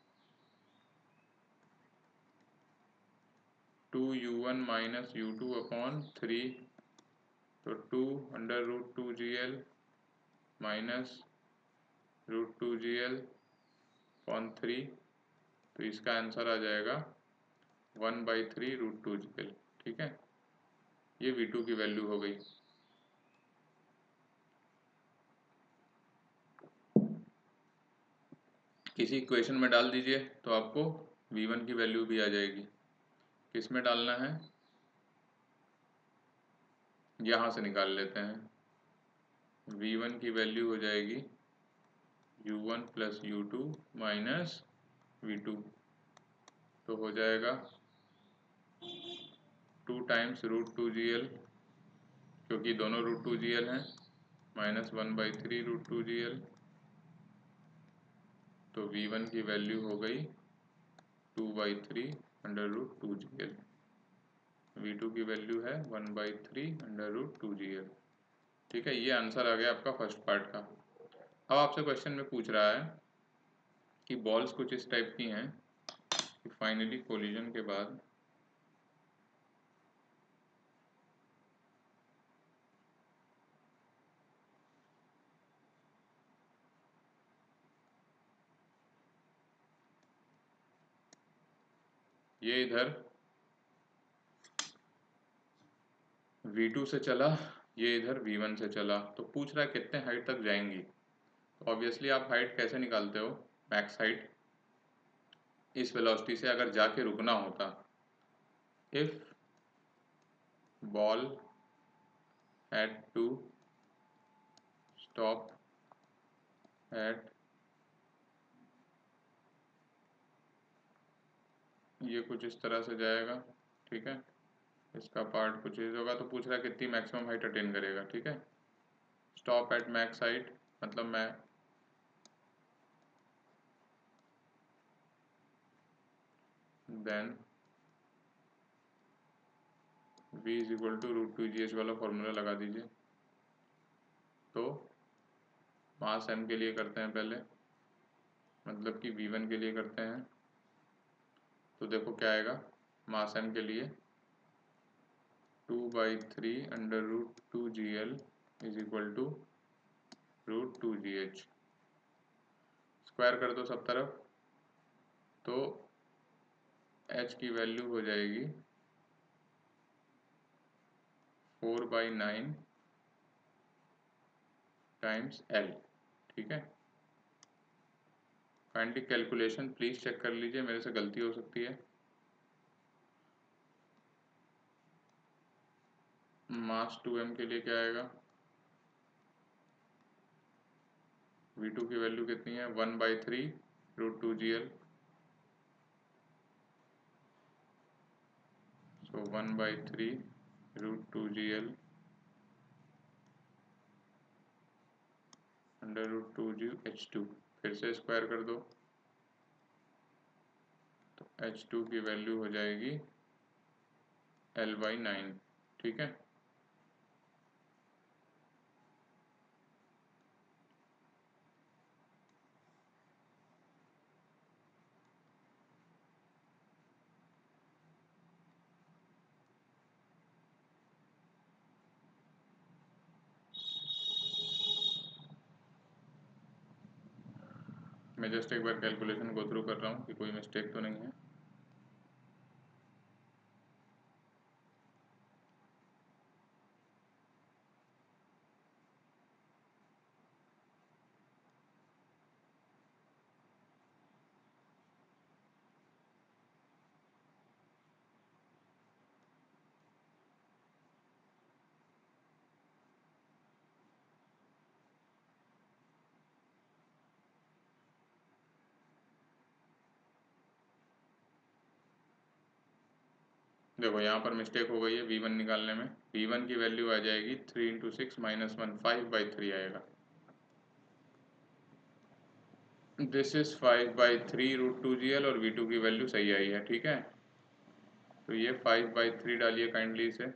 2u1 माइनस u2 अपॉन 3, तो 2 under root 2gl minus root 2gl upon 3, तो इसका आंसर आ जाएगा 1/3 रूट 2gl। ठीक है, ये v2 की वैल्यू हो गई। किसी इक्वेशन में डाल दीजिए तो आपको v1 की वैल्यू भी आ जाएगी। किस में डालना है, यहाँ से निकाल लेते हैं। v1 की वैल्यू हो जाएगी u1 plus u2 minus v2, तो हो जाएगा 2 टाइम्स रूट 2gl, क्योंकि दोनों रूट 2gl हैं, माइनस 1/3 रूट 2gl, तो v1 की वैल्यू हो गई 2/3 अंडर रूट 2gl। v2 की वैल्यू है 1/3 अंडर रूट 2gl। ठीक है, ये आंसर आ गया आपका फर्स्ट पार्ट का। अब आपसे क्वेश्चन में पूछ रहा है कि बॉल्स कुछ इस टाइप की हैं कि फाइनली कोलिजन के बाद ये इधर v2 से चला, ये इधर v1 से चला, तो पूछ रहा है कितने हाइट तक जाएंगी। तो ऑब्वियसली आप हाइट कैसे निकालते हो, मैक्स हाइट इस वेलोसिटी से अगर जाके रुकना होता, if ball had to stop at, ये कुछ इस तरह से जाएगा। ठीक है, इसका पार्ट कुछ इस होगा, तो पूछ रहा है कितनी मैक्सिमम हाइट अटेन करेगा। ठीक है, स्टॉप एट मैक्स हाइट मतलब मैं then v is equal to root 2gh वाला फॉर्मूला लगा दीजिए। तो मास m के लिए करते हैं पहले, मतलब कि v1 के लिए करते हैं, तो देखो क्या आएगा, मास m के लिए 2/3 under root 2gl is equal to root 2gh। Square कर दो सब तरफ, तो h की वैल्यू हो जाएगी 4/9 टाइम्स l। ठीक है, काइंडली कैलकुलेशन प्लीज चेक कर लीजिए, मेरे से गलती हो सकती है। मास 2m के लिए क्या आएगा, v2 की वैल्यू कितनी है 1/3 root 2gl, so 1/3 root 2gl under root 2gh2। फिर से स्क्वायर कर दो तो H2 की वैल्यू हो जाएगी L/9, ठीक है। मैं जस्ट एक बार कैलकुलेशन गो थ्रू कर रहा हूँ कि कोई मिस्टेक तो नहीं है। देखो यहाँ पर मिस्टेक हो गई है V1 निकालने में। V1 की वैल्यू आ जाएगी 3 × 6 - 1, 5/3 आएगा। दिस इज 5/3 √2gl और V2 की वैल्यू सही आई है, ठीक है। तो ये 5/3 डालिए काइंडली इसे।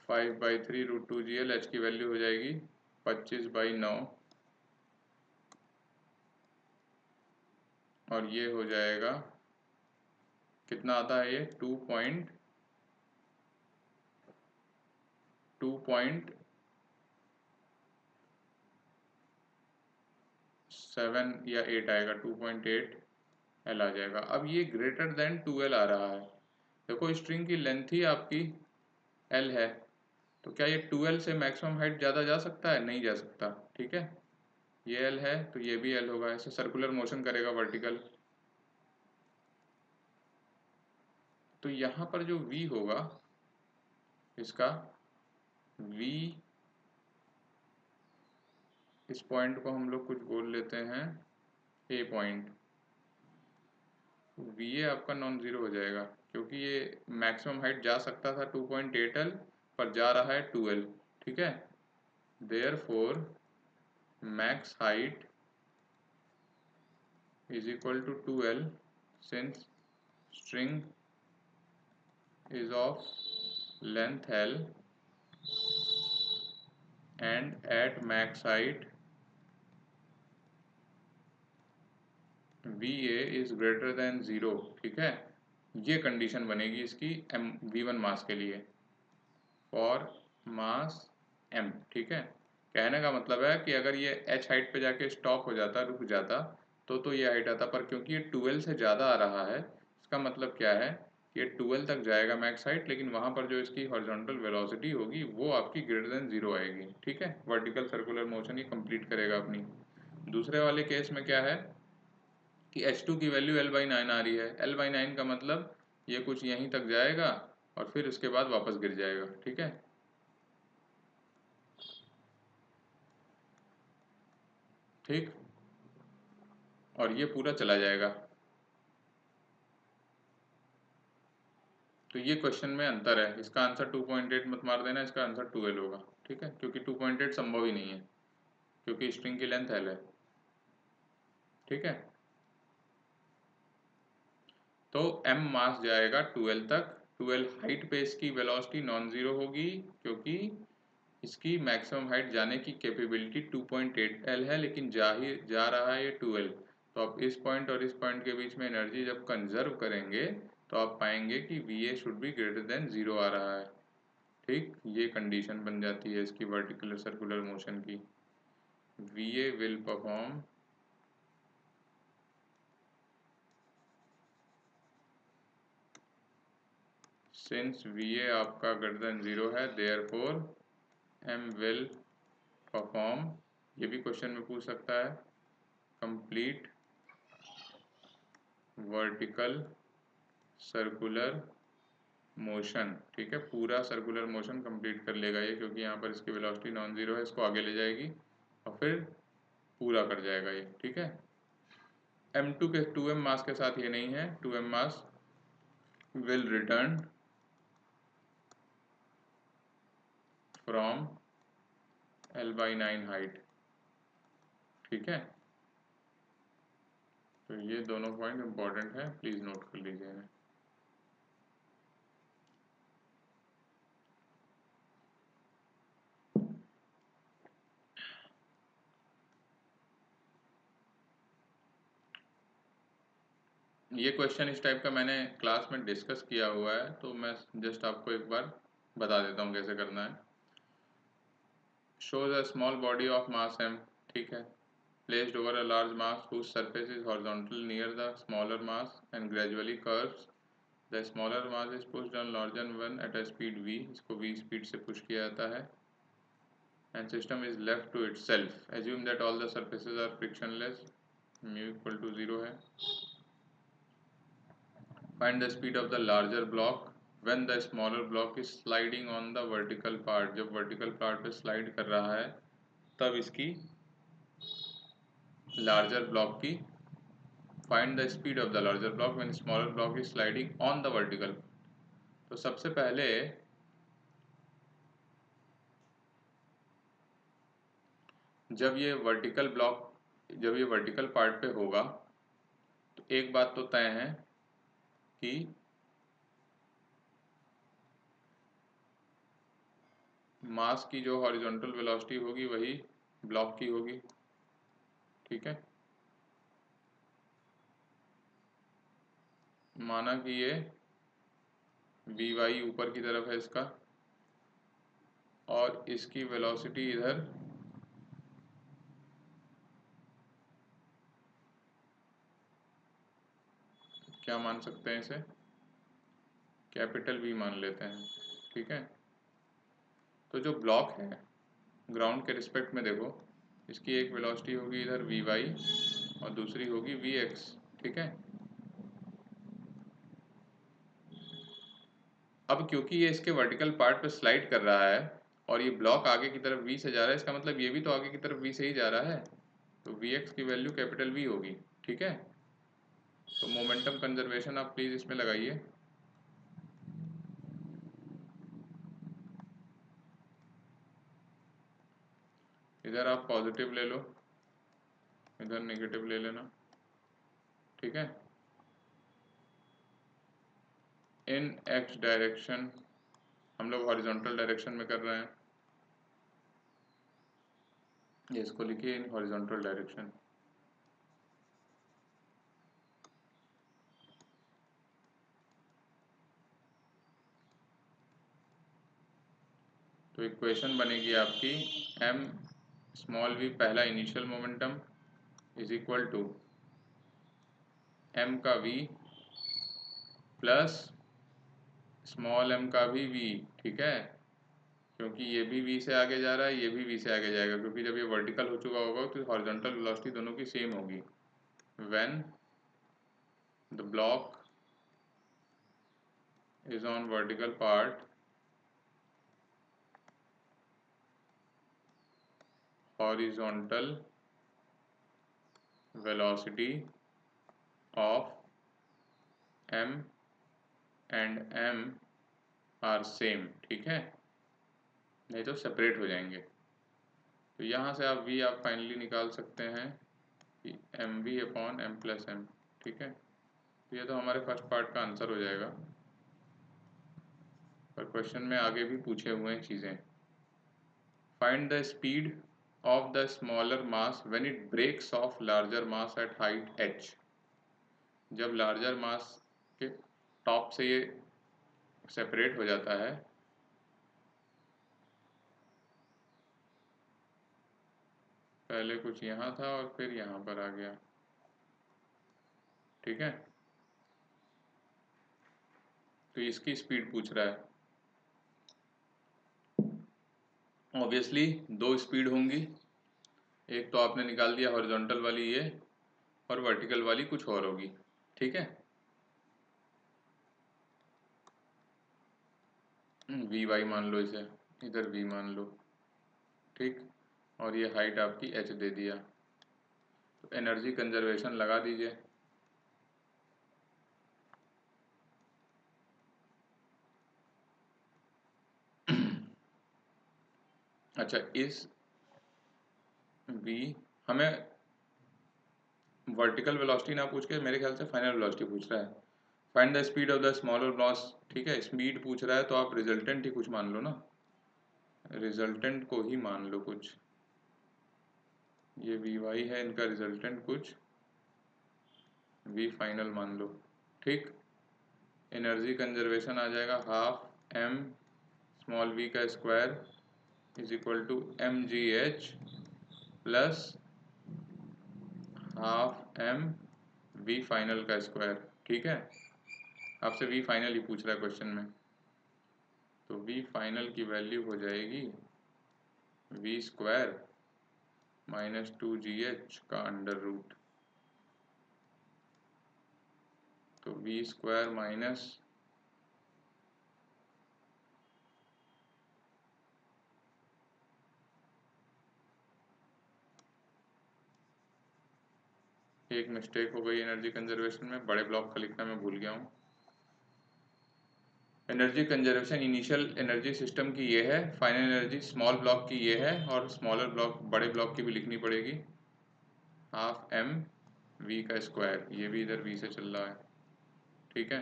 5/3 √2gl, H की वैल्यू हो जाएगी 25/9 और ये हो जाएगा कितना आता है ये 2.7 या 8 आएगा, 2.8 L आ जाएगा। अब ये ग्रेटर देन 2L आ रहा है। देखो स्ट्रिंग की लेंथ ही आपकी L है, तो क्या ये 2L से मैक्सिमम हाइट ज़्यादा जा सकता है? नहीं जा सकता, ठीक है। ये L है तो ये भी L होगा, ऐसे सर्कुलर मोशन करेगा वर्टिकल। तो यहाँ पर जो V होगा इसका V, इस पॉइंट को हम लोग कुछ बोल लेते हैं A पॉइंट। VA आपका नॉन ज़ीरो हो जाएगा क्योंकि ये मैक्सिमम हाइट जा सकता था 2.8L पर जा रहा है 2L, ठीक है। Therefore max height is equal to 2L since string is of length L and at max height VA is greater than 0, ठीक है। ये कंडीशन बनेगी इसकी V1 मास के लिए फॉर मास M, ठीक है। कहने का मतलब है कि अगर ये H हाइट पे जाके स्टॉप हो जाता, रुक जाता, तो ये हाइट आता, पर क्योंकि ये 12 से ज़्यादा आ रहा है, इसका मतलब क्या है कि ये 12 तक जाएगा मैक्स हाइट, लेकिन वहाँ पर जो इसकी हॉरिजॉन्टल वेलोसिटी होगी वो आपकी ग्रेटर देन 0 आएगी, ठीक है। वर्टिकल सर्कुलर मोशन ये कंप्लीट करेगा अपनी। दूसरे वाले केस में क्या है कि H2 की वैल्यू L/9 आ रही है। L/9 का मतलब ये कुछ यहीं तक जाएगा और फिर उसके बाद वापस गिर जाएगा, ठीक है। ठीक, और ये पूरा चला जाएगा। तो ये क्वेश्चन में अंतर है, इसका आंसर 2.8 मत मार देना, इसका आंसर 2L होगा, ठीक है, क्योंकि 2.8 संभव ही नहीं है क्योंकि स्ट्रिंग की लेंथ L है, ठीक है। तो M मास जाएगा 2L तक। 2L हाइट पे इसकी वेलोसिटी नॉन ज़ीरो होगी क्योंकि इसकी मैक्सिमम हाइट जाने की कैपेबिलिटी 2.8L है, लेकिन जा रहा है ये 2L। तो आप इस पॉइंट और इस पॉइंट के बीच में एनर्जी जब कंजर्व करेंगे तो आप पाएंगे कि VA should be greater than 0 आ रहा है, ठीक। ये कंडीशन बन जाती है इसकी वर्टिकुलर सर्कुलर मोशन की। VA will perform since VA आपका ग्रेटर देन 0 है, देयरफॉर M विल परफॉर्म, ये भी क्वेश्चन में पूछ सकता है, कंप्लीट वर्टिकल सर्कुलर मोशन, ठीक है। पूरा सर्कुलर मोशन कंप्लीट कर लेगा ये, क्योंकि यहाँ पर इसकी वेलोसिटी नॉन ज़ीरो है, इसको आगे ले जाएगी और फिर पूरा कर जाएगा ये, ठीक है। M2 के 2M मास के साथ ये नहीं है, 2M mass will return from L/9 height, ठीक है। तो ये दोनों पॉइंट इंपॉर्टेंट है, प्लीज नोट कर लीजिएगा। ये क्वेश्चन इस टाइप का मैंने क्लास में डिस्कस किया हुआ है, तो मैं जस्ट आपको एक बार बता देता हूँ कैसे करना है। shows a small body of mass m, ठीक है, placed over a large mass whose surface is horizontal near the smaller mass and gradually curves. The smaller mass is pushed on larger one at a speed v, इसको v speed से push किया जाता है, and system is left to itself. Assume that all the surfaces are frictionless, mu equal to 0 है. Find the speed of the larger block when the smaller block is sliding on the vertical part. जब vertical part पे slide कर रहा है तब इसकी larger block की find the speed of the larger block when smaller block is sliding on the vertical. तो सबसे पहले जब ये vertical part पे होगा तो एक बात तो तय है कि मास की जो हॉरिजॉन्टल वेलोसिटी होगी वही ब्लॉक की होगी, ठीक है। माना कि ये वी वाई ऊपर की तरफ है इसका और इसकी वेलोसिटी इधर क्या मान सकते हैं, इसे कैपिटल वी मान लेते हैं, ठीक है। तो जो ब्लॉक है ग्राउंड के रिस्पेक्ट में देखो, इसकी एक वेलोसिटी होगी इधर वी वाई और दूसरी होगी वी एक्स, ठीक है। अब क्योंकि ये इसके वर्टिकल पार्ट पे स्लाइड कर रहा है और ये ब्लॉक आगे की तरफ वी से जा रहा है, इसका मतलब ये भी तो आगे की तरफ वी से ही जा रहा है, तो वी एक्स की वैल्यू कैपिटल वी होगी, ठीक है। तो मोमेंटम कंजर्वेशन आप प्लीज इसमें लगाइए। इधर आप पॉजिटिव ले लो, इधर नेगेटिव ले लेना, ठीक है। इन एक्स डायरेक्शन, हम लोग हॉरिजॉन्टल डायरेक्शन में कर रहे हैं, ये इसको लिखिए इन हॉरिजॉन्टल डायरेक्शन। तो इक्वेशन बनेगी आपकी m स्मॉल v पहला initial momentum is equal to m का v प्लस स्मॉल m का भी v, ठीक है, क्योंकि ये भी v से आगे जा रहा है, ये भी v से आगे जाएगा, क्योंकि जब ये वर्टिकल हो चुका होगा तो हॉरिजॉन्टल वेलोसिटी दोनों की सेम होगी। When the block is on vertical part, horizontal velocity of m and m are same, ठीक है, नहीं तो सेपरेट हो जाएंगे। तो यहाँ से आप v आप फाइनली निकाल सकते हैं कि M V upon M plus M, ठीक है। तो ये तो हमारे फर्स्ट पार्ट का आंसर हो जाएगा, पर क्वेश्चन में आगे भी पूछे हुए हैं चीज़ें। Find the speed of the smaller mass when it breaks off larger mass at height h। जब larger mass के टॉप से ये सेपरेट हो जाता है पहले कुछ यहाँ था और फिर यहाँ पर आ गया, ठीक है। तो इसकी स्पीड पूछ रहा है, ऑब्वियसली दो स्पीड होंगी, एक तो आपने निकाल दिया हॉरिजॉन्टल वाली ये और वर्टिकल वाली कुछ और होगी, ठीक है। वी वाई मान लो इसे, इधर वी मान लो, ठीक, और ये हाइट आपकी एच दे दिया। तो एनर्जी कंजर्वेशन लगा दीजिए। अच्छा, इस वी, हमें वर्टिकल वेलोसिटी ना पूछ के मेरे ख्याल से फाइनल वेलोसिटी पूछ रहा है। Find the speed of the smaller mass, ठीक है, स्पीड पूछ रहा है तो आप रिजल्टेंट ही कुछ मान लो ना, रिजल्टेंट को ही मान लो कुछ, ये वी वाई है, इनका रिजल्टेंट कुछ वी फाइनल मान लो, ठीक। एनर्जी कंजर्वेशन आ जाएगा हाफ एम स्मॉल वी का square is equal to M ji H plus half M V final का स्क्वायर, ठीक है। आपसे वी फाइनल ही पूछ रहा है क्वेश्चन में, तो वी फाइनल की वैल्यू हो जाएगी वी स्क्वायर माइनस 2GH का अंडर रूट, तो वी स्क्वायर माइनस एक मिस्टेक हो गई एनर्जी कंजर्वेशन में, बड़े ब्लॉक का लिखना मैं भूल गया हूँ। Energy conservation initial energy system की ये है, फाइनल एनर्जी स्मॉल ब्लॉक की ये है, और स्मॉलर ब्लॉक बड़े ब्लॉक की भी लिखनी पड़ेगी, हाफ एम वी का स्क्वायर, ये भी इधर वी से चल रहा है, ठीक है।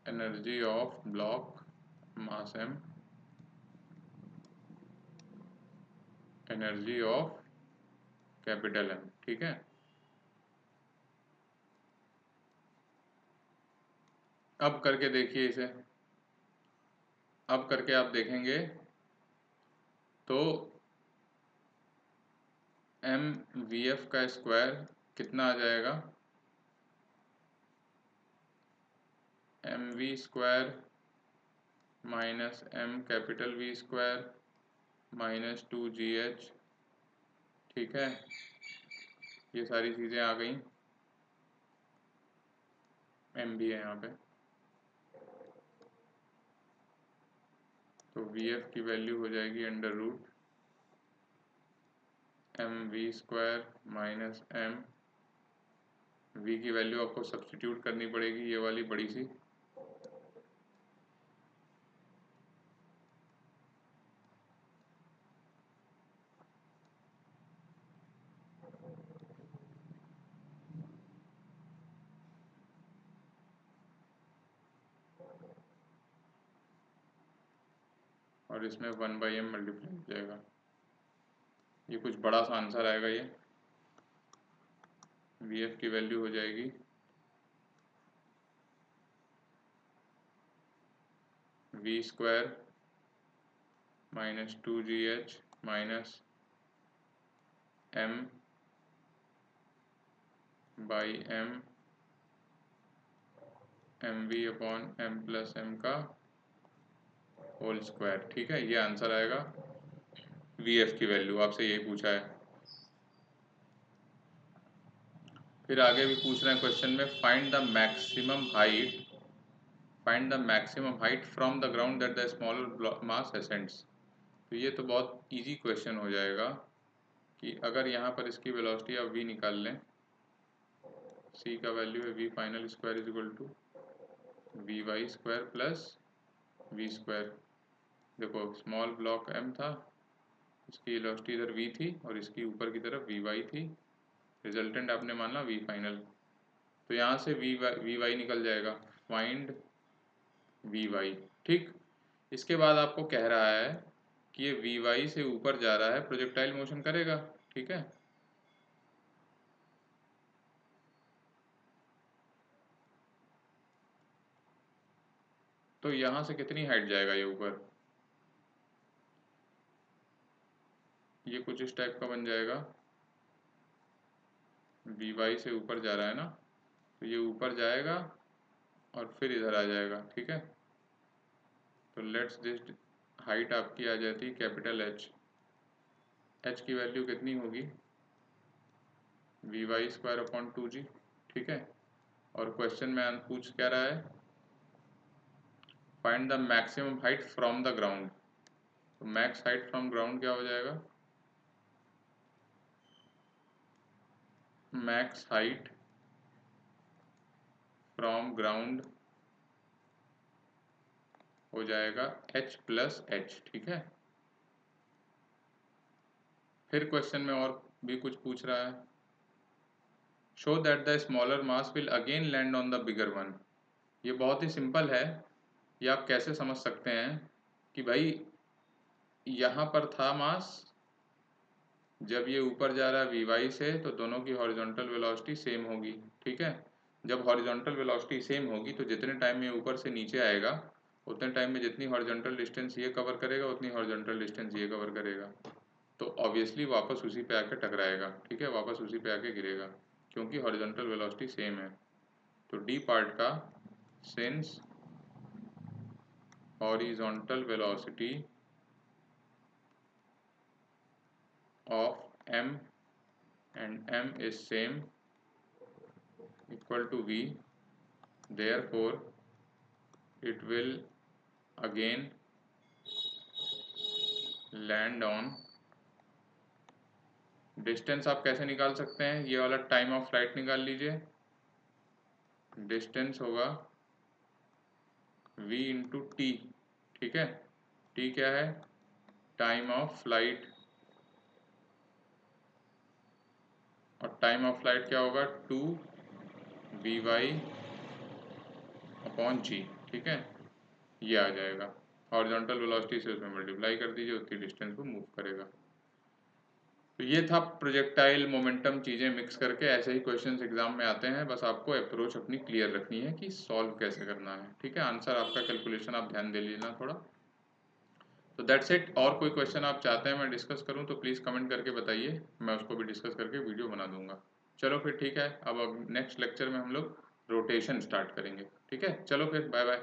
Energy of block mass M, energy of capital M, ठीक है। अब करके देखिए इसे, अब करके आप देखेंगे तो एम वी एफ का स्क्वायर कितना आ जाएगा, M V square minus M capital V square minus 2GH, ठीक है। ये सारी चीज़ें आ गई, एम भी है यहाँ पे, तो वी एफ की वैल्यू हो जाएगी under root M V square minus M, V की वैल्यू आपको सब्स्टिट्यूट करनी पड़ेगी, ये वाली बड़ी सी, और इसमें 1/m मल्टीप्लाई हो जाएगा, ये कुछ बड़ा सा आंसर आएगा ये। वी एफ की वैल्यू हो जाएगी V square minus 2GH minus M by M M V upon M plus M का होल स्क्वायर, ठीक है। ये आंसर आएगा वी एफ की वैल्यू, आपसे यही पूछा है। फिर आगे भी पूछ रहे हैं क्वेश्चन में, find the maximum height, find the maximum height from the ground that the smaller mass ascends. तो ये तो बहुत इजी क्वेश्चन हो जाएगा कि अगर यहाँ पर इसकी वेलोसिटी आप v निकाल लें, c का वैल्यू है v final square is equal to V Y square plus V square. देखो स्मॉल ब्लॉक m था, इसकी वेलोसिटी इधर v थी और इसकी ऊपर की तरफ वी वाई थी, रिजल्टेंट आपने माना वी फाइनल, तो यहाँ से वी वाई निकल जाएगा, फाइंड वी वाई, ठीक। इसके बाद आपको कह रहा है कि ये वी वाई से ऊपर जा रहा है, प्रोजेक्टाइल मोशन करेगा, ठीक है। तो यहाँ से कितनी हाइट जाएगा ये ऊपर, ये कुछ इस टाइप का बन जाएगा, वी वाई से ऊपर जा रहा है ना, तो ये ऊपर जाएगा और फिर इधर आ जाएगा, ठीक है। तो लेट्स दिस हाइट आपकी आ जाती है कैपिटल एच, एच की वैल्यू कितनी होगी we Y square upon 2G, ठीक है। और क्वेश्चन में पूछ क्या रहा है, find the maximum height from the ground, तो मैक्स हाइट फ्रॉम ग्राउंड क्या हो जाएगा, मैक्स हाइट फ्रॉम ग्राउंड हो जाएगा h प्लस h, ठीक है। फिर क्वेश्चन में और भी कुछ पूछ रहा है, show that the smaller mass will again land on the bigger one. ये बहुत ही सिंपल है, ये आप कैसे समझ सकते हैं कि भाई यहाँ पर था मास, जब ये ऊपर जा रहा है vy से तो दोनों की हॉरिजॉन्टल वेलोसिटी सेम होगी, ठीक है। जब हॉरिजॉन्टल वेलोसिटी सेम होगी तो जितने टाइम में ऊपर से नीचे आएगा उतने टाइम में जितनी हॉरिजॉन्टल डिस्टेंस ये कवर करेगा उतनी हॉरिजॉन्टल डिस्टेंस ये कवर करेगा, तो ऑब्वियसली वापस उसी पे आके टकराएगा, ठीक है, वापस उसी पे आके गिरेगा क्योंकि हॉरिजॉन्टल वेलोसिटी सेम है। तो डी पार्ट का, since horizontal velocity of m and m is same equal to v, therefore it will again land on, distance आप कैसे निकाल सकते हैं, ये वाला टाइम ऑफ फ्लाइट निकाल लीजिए, डिस्टेंस होगा v इंटू टी, ठीक है। t क्या है, टाइम ऑफ फ्लाइट, और टाइम ऑफ फ्लाइट क्या होगा 2vy अपॉन g, ठीक है, ये आ जाएगा। हॉरिजॉन्टल वेलोसिटी से उसमें मल्टीप्लाई कर दीजिए, उतनी डिस्टेंस को मूव करेगा। तो ये था प्रोजेक्टाइल मोमेंटम, चीज़ें मिक्स करके ऐसे ही क्वेश्चंस एग्जाम में आते हैं, बस आपको अप्रोच अपनी क्लियर रखनी है कि सॉल्व कैसे करना है, ठीक है। आंसर आपका कैलकुलेशन आप ध्यान दे लीजिए थोड़ा। तो दैट्स इट। और कोई क्वेश्चन आप चाहते हैं मैं डिस्कस करूं तो प्लीज़ कमेंट करके बताइए, मैं उसको भी डिस्कस करके वीडियो बना दूंगा। चलो फिर ठीक है, अब नेक्स्ट लेक्चर में हम लोग रोटेशन स्टार्ट करेंगे, ठीक है। चलो फिर बाय बाय।